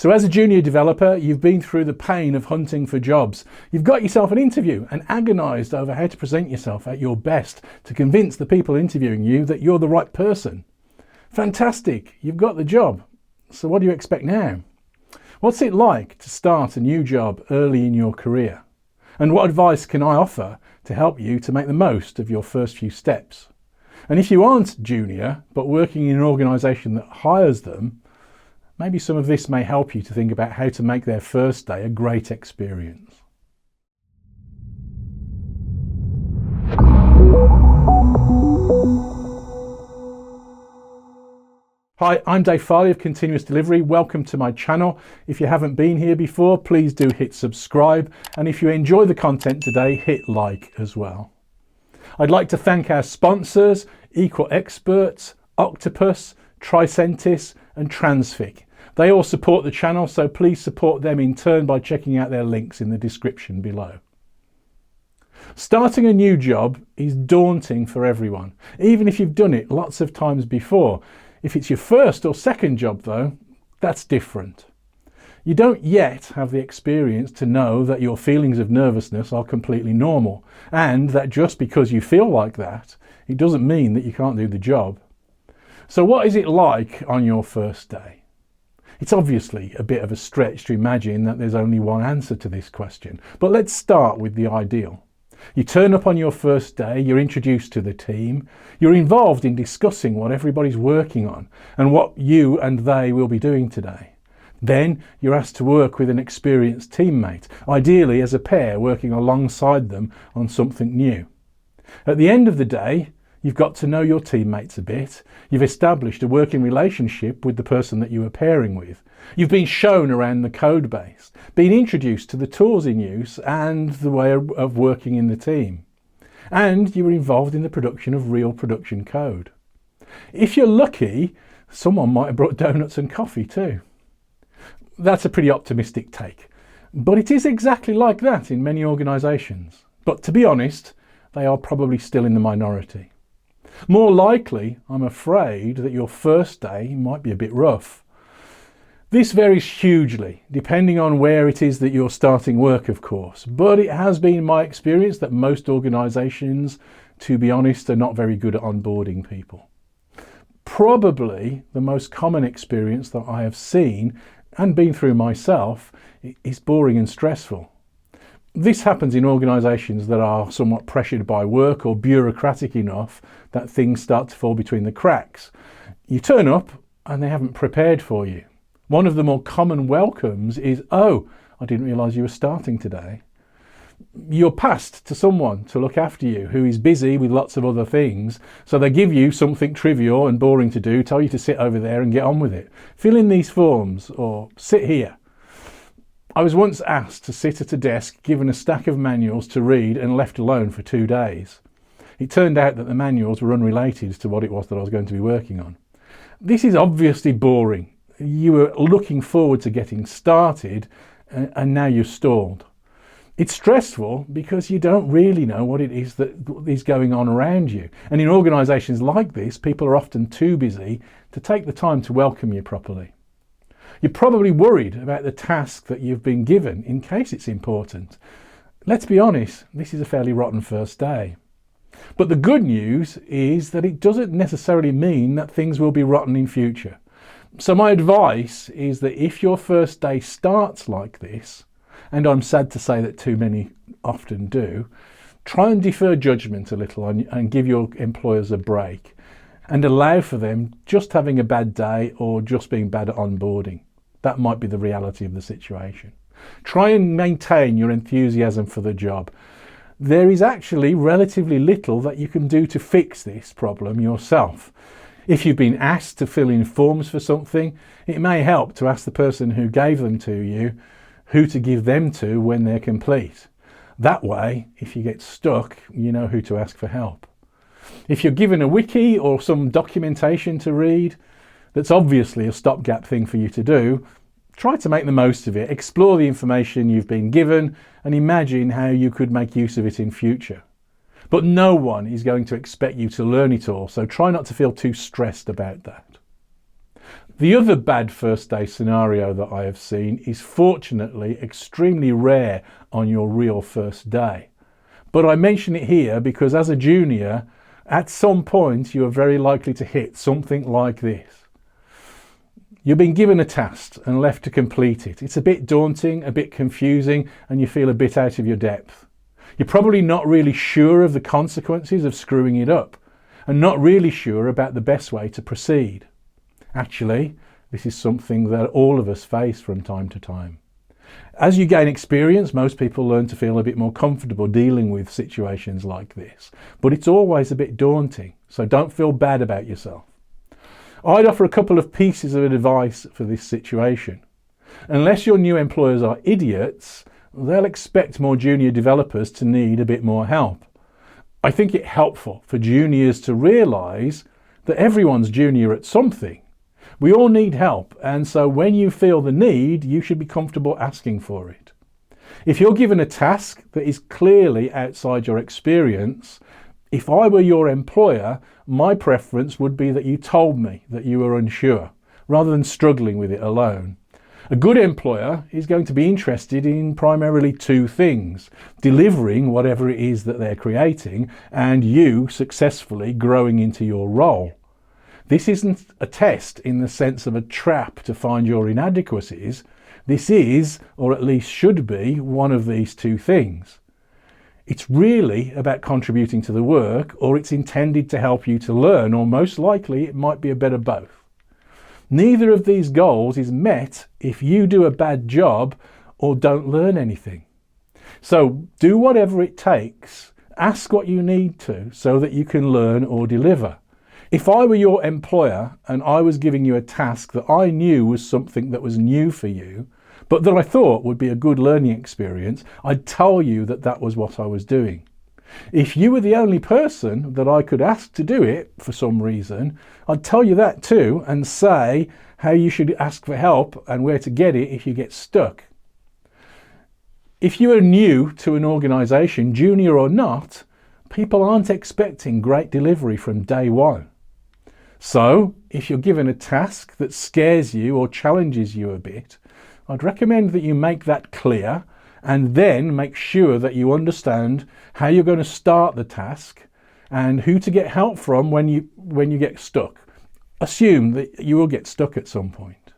So as a junior developer, you've been through the pain of hunting for jobs. You've got yourself an interview and agonised over how to present yourself at your best to convince the people interviewing you that you're the right person. Fantastic, you've got the job. So what do you expect now? What's it like to start a new job early in your career? And what advice can I offer to help you to make the most of your first few steps? And if you aren't junior, but working in an organisation that hires them, maybe some of this may help you to think about how to make their first day a great experience. Hi, I'm Dave Farley of Continuous Delivery. Welcome to my channel. If you haven't been here before, please do hit subscribe. And if you enjoy the content today, hit like as well. I'd like to thank our sponsors, Equal Experts, Octopus, Tricentis and Transfic. They all support the channel, so please support them in turn by checking out their links in the description below. Starting a new job is daunting for everyone, even if you've done it lots of times before. If it's your first or second job though, that's different. You don't yet have the experience to know that your feelings of nervousness are completely normal, and that just because you feel like that, it doesn't mean that you can't do the job. So what is it like on your first day? It's obviously a bit of a stretch to imagine that there's only one answer to this question, but let's start with the ideal. You turn up on your first day, you're introduced to the team, you're involved in discussing what everybody's working on and what you and they will be doing today. Then you're asked to work with an experienced teammate, ideally as a pair working alongside them on something new. At the end of the day, you've got to know your teammates a bit. You've established a working relationship with the person that you are pairing with. You've been shown around the code base, been introduced to the tools in use and the way of working in the team. And you were involved in the production of real production code. If you're lucky, someone might have brought donuts and coffee too. That's a pretty optimistic take, but it is exactly like that in many organisations. But to be honest, they are probably still in the minority. More likely, I'm afraid that your first day might be a bit rough. This varies hugely, depending on where it is that you're starting work, of course, but it has been my experience that most organisations, to be honest, are not very good at onboarding people. Probably the most common experience that I have seen and been through myself is boring and stressful. This happens in organisations that are somewhat pressured by work or bureaucratic enough that things start to fall between the cracks. You turn up and they haven't prepared for you. One of the more common welcomes is, "Oh, I didn't realise you were starting today." You're passed to someone to look after you who is busy with lots of other things, so they give you something trivial and boring to do, tell you to sit over there and get on with it. Fill in these forms or sit here. I was once asked to sit at a desk, given a stack of manuals to read and left alone for 2 days. It turned out that the manuals were unrelated to what it was that I was going to be working on. This is obviously boring. You were looking forward to getting started and now you're stalled. It's stressful because you don't really know what it is that is going on around you. And in organisations like this, people are often too busy to take the time to welcome you properly. You're probably worried about the task that you've been given in case it's important. Let's be honest, this is a fairly rotten first day. But the good news is that it doesn't necessarily mean that things will be rotten in future. So my advice is that if your first day starts like this, and I'm sad to say that too many often do, try and defer judgment a little and give your employers a break and allow for them just having a bad day or just being bad at onboarding. That might be the reality of the situation. Try and maintain your enthusiasm for the job. There is actually relatively little that you can do to fix this problem yourself. If you've been asked to fill in forms for something, it may help to ask the person who gave them to you who to give them to when they're complete. That way, if you get stuck, you know who to ask for help. If you're given a wiki or some documentation to read, that's obviously a stopgap thing for you to do, try to make the most of it. Explore the information you've been given and imagine how you could make use of it in future. But no one is going to expect you to learn it all, so try not to feel too stressed about that. The other bad first day scenario that I have seen is fortunately extremely rare on your real first day. But I mention it here because as a junior, at some point you are very likely to hit something like this. You've been given a task and left to complete it. It's a bit daunting, a bit confusing, and you feel a bit out of your depth. You're probably not really sure of the consequences of screwing it up, and not really sure about the best way to proceed. Actually, this is something that all of us face from time to time. As you gain experience, most people learn to feel a bit more comfortable dealing with situations like this, but it's always a bit daunting, so don't feel bad about yourself. I'd offer a couple of pieces of advice for this situation. Unless your new employers are idiots, they'll expect more junior developers to need a bit more help. I think it's helpful for juniors to realise that everyone's junior at something. We all need help, and so when you feel the need, you should be comfortable asking for it. If you're given a task that is clearly outside your experience, if I were your employer, my preference would be that you told me that you were unsure, rather than struggling with it alone. A good employer is going to be interested in primarily two things: delivering whatever it is that they're creating, and you successfully growing into your role. This isn't a test in the sense of a trap to find your inadequacies. This is, or at least should be, one of these two things. It's really about contributing to the work, or it's intended to help you to learn, or most likely it might be a bit of both. Neither of these goals is met if you do a bad job or don't learn anything. So do whatever it takes, ask what you need to so that you can learn or deliver. If I were your employer and I was giving you a task that I knew was something that was new for you, but that I thought would be a good learning experience, I'd tell you that that was what I was doing. If you were the only person that I could ask to do it for some reason, I'd tell you that too and say how you should ask for help and where to get it if you get stuck. If you are new to an organisation, junior or not, people aren't expecting great delivery from day one. So, if you're given a task that scares you or challenges you a bit, I'd recommend that you make that clear and then make sure that you understand how you're going to start the task and who to get help from when you get stuck. Assume that you will get stuck at some point.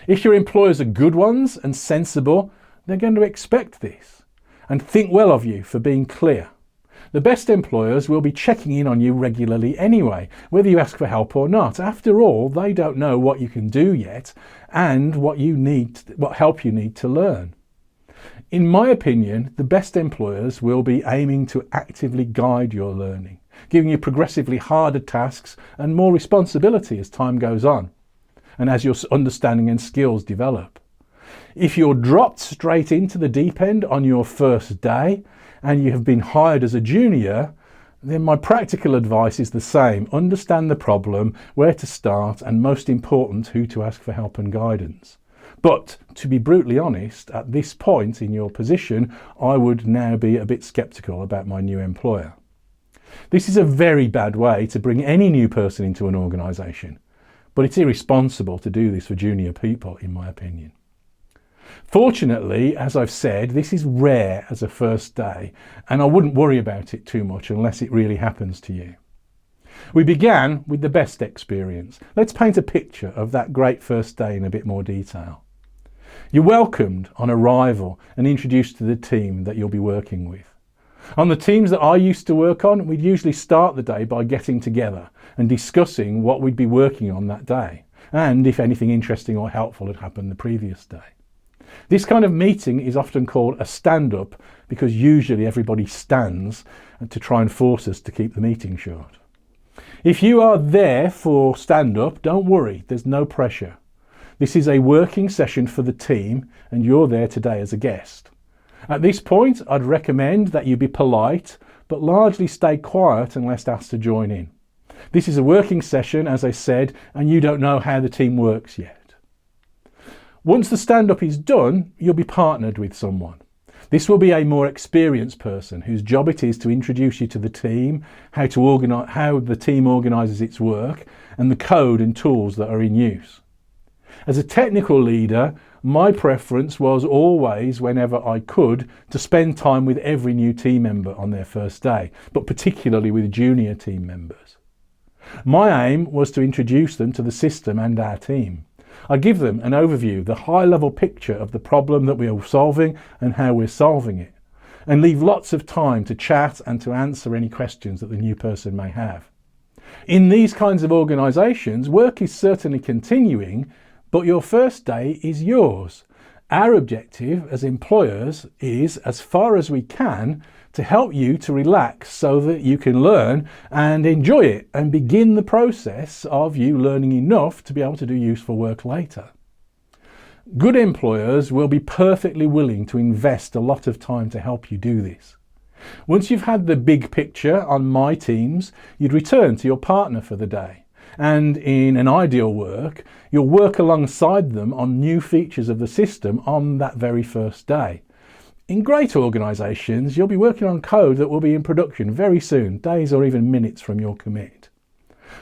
If your employers are good ones and sensible, they're going to expect this and think well of you for being clear. The best employers will be checking in on you regularly anyway, whether you ask for help or not. After all, they don't know what you can do yet and what help you need to learn. In my opinion, the best employers will be aiming to actively guide your learning, giving you progressively harder tasks and more responsibility as time goes on and as your understanding and skills develop. If you're dropped straight into the deep end on your first day and you have been hired as a junior, then my practical advice is the same. Understand the problem, where to start, and most important, who to ask for help and guidance. But to be brutally honest, at this point in your position, I would now be a bit sceptical about my new employer. This is a very bad way to bring any new person into an organisation, but it's irresponsible to do this for junior people, in my opinion. Fortunately, as I've said, this is rare as a first day, and I wouldn't worry about it too much unless it really happens to you. We began with the best experience. Let's paint a picture of that great first day in a bit more detail. You're welcomed on arrival and introduced to the team that you'll be working with. On the teams that I used to work on, we'd usually start the day by getting together and discussing what we'd be working on that day, and if anything interesting or helpful had happened the previous day. This kind of meeting is often called a stand-up because usually everybody stands to try and force us to keep the meeting short. If you are there for stand-up, don't worry, there's no pressure. This is a working session for the team and you're there today as a guest. At this point, I'd recommend that you be polite, but largely stay quiet unless asked to join in. This is a working session, as I said, and you don't know how the team works yet. Once the stand-up is done, you'll be partnered with someone. This will be a more experienced person whose job it is to introduce you to the team, how the team organises its work, and the code and tools that are in use. As a technical leader, my preference was always, whenever I could, to spend time with every new team member on their first day, but particularly with junior team members. My aim was to introduce them to the system and our team. I give them an overview, the high-level picture of the problem that we are solving and how we're solving it, and leave lots of time to chat and to answer any questions that the new person may have. In these kinds of organisations, work is certainly continuing, but your first day is yours. Our objective as employers is, as far as we can, to help you to relax so that you can learn and enjoy it and begin the process of you learning enough to be able to do useful work later. Good employers will be perfectly willing to invest a lot of time to help you do this. Once you've had the big picture on my teams, you'd return to your partner for the day. And in an ideal work, you'll work alongside them on new features of the system on that very first day. In great organisations, you'll be working on code that will be in production very soon, days or even minutes from your commit.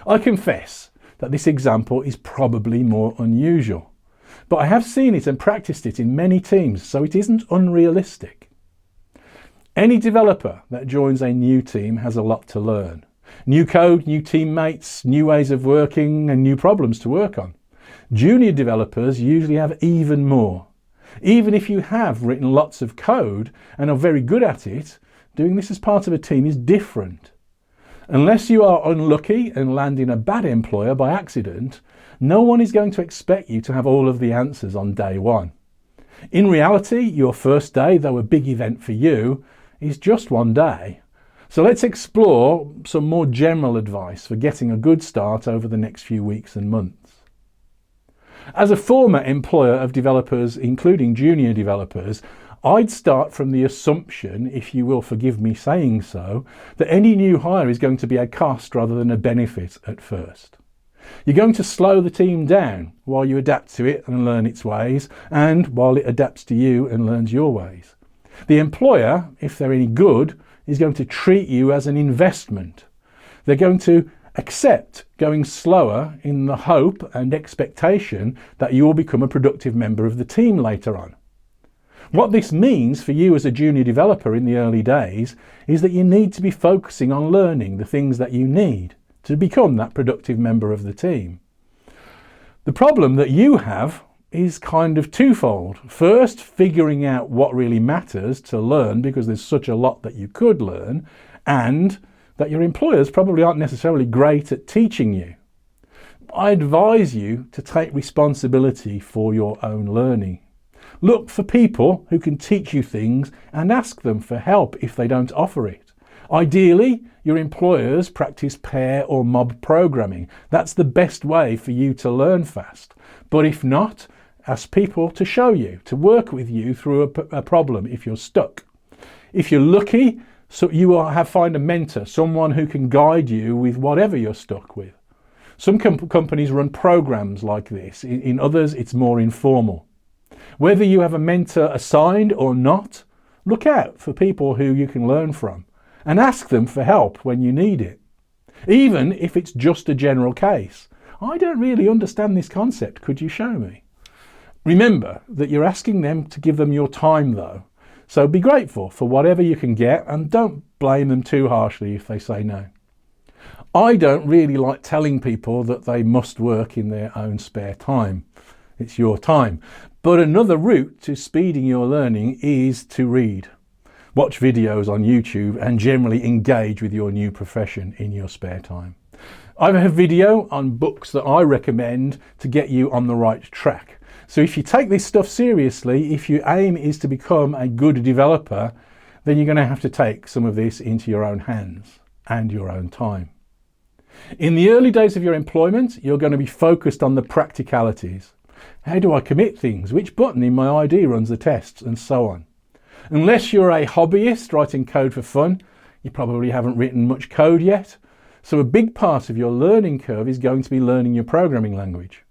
I confess that this example is probably more unusual, but I have seen it and practiced it in many teams, so it isn't unrealistic. Any developer that joins a new team has a lot to learn. New code, new teammates, new ways of working, and new problems to work on. Junior developers usually have even more. Even if you have written lots of code and are very good at it, doing this as part of a team is different. Unless you are unlucky and land in a bad employer by accident, no one is going to expect you to have all of the answers on day one. In reality, your first day, though a big event for you, is just one day. So let's explore some more general advice for getting a good start over the next few weeks and months. As a former employer of developers, including junior developers, I'd start from the assumption, if you will forgive me saying so, that any new hire is going to be a cost rather than a benefit at first. You're going to slow the team down while you adapt to it and learn its ways, and while it adapts to you and learns your ways. The employer, if they're any good, is going to treat you as an investment. They're going to accept going slower in the hope and expectation that you will become a productive member of the team later on. What this means for you as a junior developer in the early days is that you need to be focusing on learning the things that you need to become that productive member of the team. The problem that you have is kind of twofold. First, figuring out what really matters to learn, because there's such a lot that you could learn, and that your employers probably aren't necessarily great at teaching you. I advise you to take responsibility for your own learning. Look for people who can teach you things and ask them for help if they don't offer it. Ideally, your employers practice pair or mob programming. That's the best way for you to learn fast. But if not, ask people to show you, to work with you through a problem if you're stuck. If you're lucky, so you will find a mentor, someone who can guide you with whatever you're stuck with. Some companies run programs like this. In others, it's more informal. Whether you have a mentor assigned or not, look out for people who you can learn from and ask them for help when you need it. Even if it's just a general case. I don't really understand this concept. Could you show me? Remember that you're asking them to give them your time though. So be grateful for whatever you can get and don't blame them too harshly if they say no. I don't really like telling people that they must work in their own spare time. It's your time. But another route to speeding your learning is to read. Watch videos on YouTube and generally engage with your new profession in your spare time. I have a video on books that I recommend to get you on the right track. So if you take this stuff seriously, if your aim is to become a good developer, then you're going to have to take some of this into your own hands and your own time. In the early days of your employment, you're going to be focused on the practicalities. How do I commit things? Which button in my ID runs the tests? And so on. Unless you're a hobbyist writing code for fun, you probably haven't written much code yet. So a big part of your learning curve is going to be learning your programming language.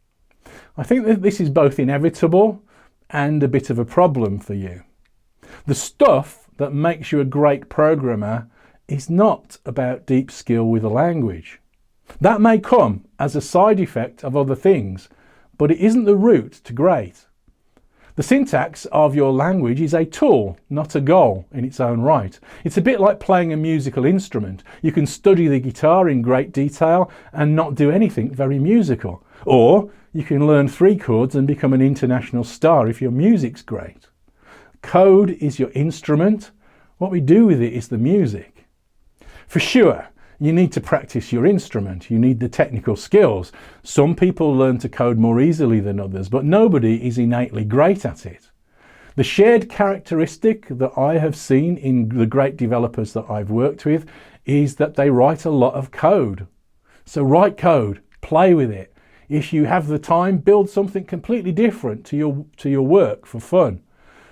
I think that this is both inevitable and a bit of a problem for you. The stuff that makes you a great programmer is not about deep skill with a language. That may come as a side effect of other things, but it isn't the route to great. The syntax of your language is a tool, not a goal in its own right. It's a bit like playing a musical instrument. You can study the guitar in great detail and not do anything very musical. Or you can learn 3 chords and become an international star if your music's great. Code is your instrument. What we do with it is the music. For sure, you need to practice your instrument. You need the technical skills. Some people learn to code more easily than others, but nobody is innately great at it. The shared characteristic that I have seen in the great developers that I've worked with is that they write a lot of code. So write code, play with it. If you have the time, build something completely different to your work for fun.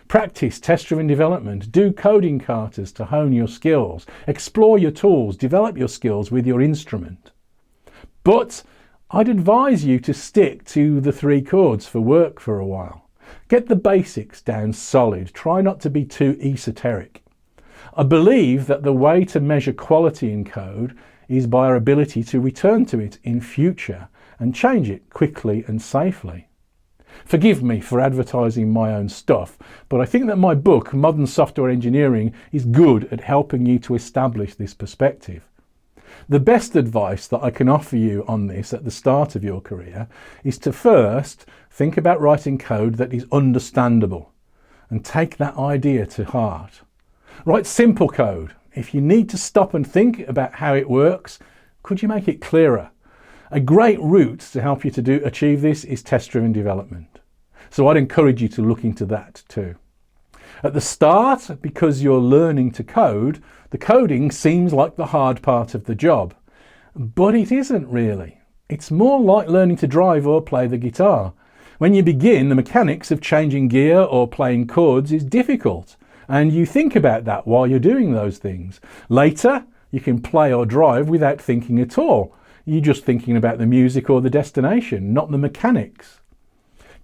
Practice test-driven development, do coding katas to hone your skills, explore your tools, develop your skills with your instrument. But I'd advise you to stick to the 3 chords for work for a while. Get the basics down solid, try not to be too esoteric. I believe that the way to measure quality in code is by our ability to return to it in future and change it quickly and safely. Forgive me for advertising my own stuff, but I think that my book, Modern Software Engineering, is good at helping you to establish this perspective. The best advice that I can offer you on this at the start of your career is to first think about writing code that is understandable and take that idea to heart. Write simple code. If you need to stop and think about how it works, could you make it clearer? A great route to help you to achieve this is test-driven development. So I'd encourage you to look into that too. At the start, because you're learning to code, the coding seems like the hard part of the job. But it isn't really. It's more like learning to drive or play the guitar. When you begin, the mechanics of changing gear or playing chords is difficult, and you think about that while you're doing those things. Later, you can play or drive without thinking at all. You're just thinking about the music or the destination, not the mechanics.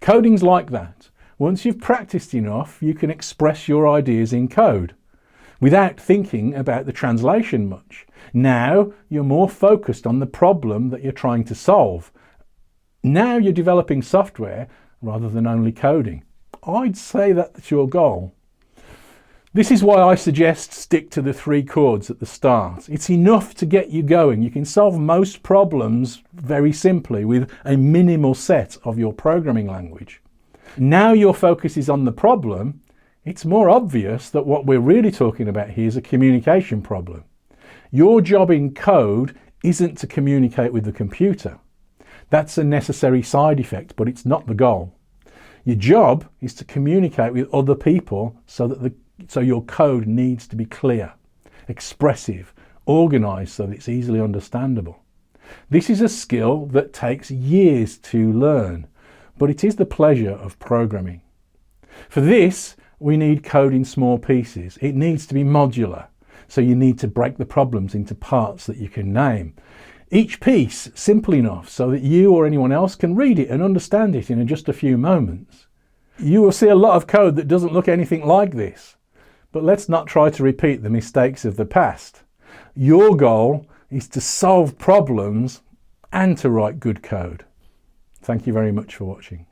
Coding's like that. Once you've practiced enough, you can express your ideas in code without thinking about the translation much. Now you're more focused on the problem that you're trying to solve. Now you're developing software rather than only coding. I'd say that's your goal. This is why I suggest stick to the 3 chords at the start. It's enough to get you going. You can solve most problems very simply with a minimal set of your programming language. Now your focus is on the problem, it's more obvious that what we're really talking about here is a communication problem. Your job in code isn't to communicate with the computer. That's a necessary side effect, but it's not the goal. Your job is to communicate with other people so your code needs to be clear, expressive, organized so that it's easily understandable. This is a skill that takes years to learn, but it is the pleasure of programming. For this, we need code in small pieces. It needs to be modular, so you need to break the problems into parts that you can name. Each piece simple enough so that you or anyone else can read it and understand it in just a few moments. You will see a lot of code that doesn't look anything like this. But let's not try to repeat the mistakes of the past. Your goal is to solve problems and to write good code. Thank you very much for watching.